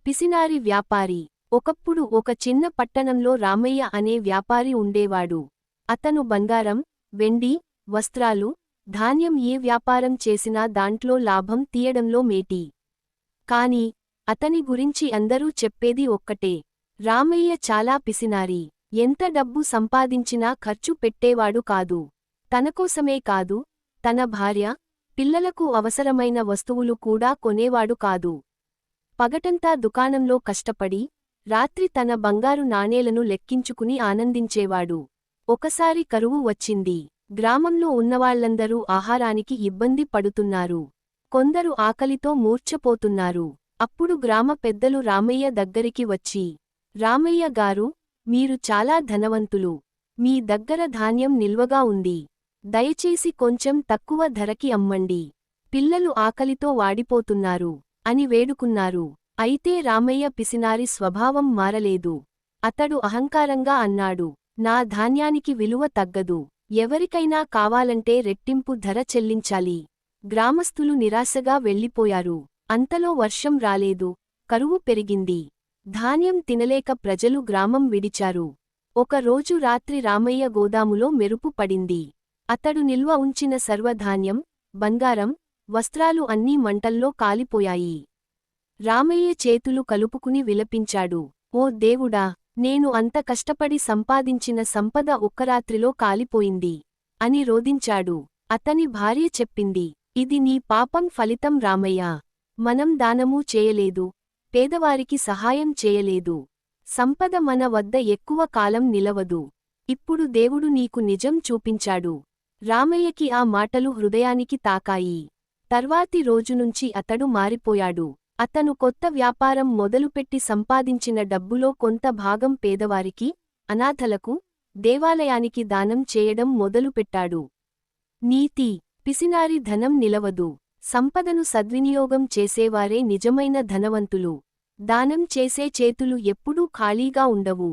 పిసినారి వ్యాపారి. ఒకప్పుడు ఒక చిన్న పట్టణంలో రామయ్య అనే వ్యాపారి ఉండేవాడు. అతను బంగారం, వెండి, వస్త్రాలు, ధాన్యం ఏ వ్యాపారం చేసినా దాంట్లో లాభం తీయడంలో మేటి. కాని అతని గురించి అందరూ చెప్పేది ఒక్కటే: రామయ్య చాలా పిసినారి. ఎంత డబ్బు సంపాదించినా ఖర్చు పెట్టేవాడు కాదు. తనకోసమే కాదు, తన భార్య, పిల్లలకు అవసరమైన వస్తువులు కూడా కొనేవాడు కాదు. పగటంతా దుకాణంలో కష్టపడి, రాత్రి తన బంగారు నాణేలను లెక్కించుకుని ఆనందించేవాడు. ఒకసారి కరువు వచ్చింది. గ్రామంలో ఉన్నవాళ్లందరూ ఆహారానికి ఇబ్బంది పడుతున్నారు. కొందరు ఆకలితో మూర్ఛపోతున్నారు. అప్పుడు గ్రామ పెద్దలు రామయ్య దగ్గరికి వచ్చి, రామయ్య గారూ, మీరు చాలా ధనవంతులు. మీ దగ్గర ధాన్యం నిల్వగా ఉంది. దయచేసి కొంచెం తక్కువ ధరకి అమ్మండి. పిల్లలు ఆకలితో వాడిపోతున్నారు అని వేడుకున్నారు. అయితే రామయ్య పిసినారి స్వభావం మారలేదు. అతడు అహంకారంగా అన్నాడు, నా ధాన్యానికి విలువ తగ్గదు. ఎవరికైనా కావాలంటే రెట్టింపు ధర చెల్లించాలి. గ్రామస్థులు నిరాశగా వెళ్ళిపోయారు. అంతలో వర్షం రాలేదు, కరువు పెరిగింది. ధాన్యం తినలేక ప్రజలు గ్రామం విడిచారు. ఒక రోజు రాత్రి రామయ్య గోదాములో మెరుపు పడింది. అతడు నిల్వ ఉంచిన సర్వధాన్యం, బంగారం, వస్త్రాలు అన్నీ మంటల్లో కాలిపోయాయి. రామయ్య చేతులు కలుపుకుని విలపించాడు, ఓ దేవుడా, నేను అంత కష్టపడి సంపాదించిన సంపద ఒక్కరాత్రిలో కాలిపోయింది అని రోదించాడు. అతని భార్య చెప్పింది, ఇది నీ పాపం ఫలితం రామయ్య. మనం దానమూ చేయలేదు, పేదవారికి సహాయం చేయలేదు. సంపద మన వద్ద ఎక్కువ కాలం నిలవదు. ఇప్పుడు దేవుడు నీకు నిజం చూపించాడు. రామయ్యకి ఆ మాటలు హృదయానికి తాకాయి. తర్వాతి రోజునుంచి అతడు మారిపోయాడు. అతను కొత్త వ్యాపారం మొదలుపెట్టి సంపాదించిన డబ్బులో కొంత భాగం పేదవారికి, అనాథలకు, దేవాలయానికి దానం చేయడం మొదలుపెట్టాడు. నీతి: పిసినారి ధనం నిలవదు. సంపదను సద్వినియోగం చేసేవారే నిజమైన ధనవంతులు. దానం చేసే చేతులు ఎప్పుడూ ఖాళీగా ఉండవు.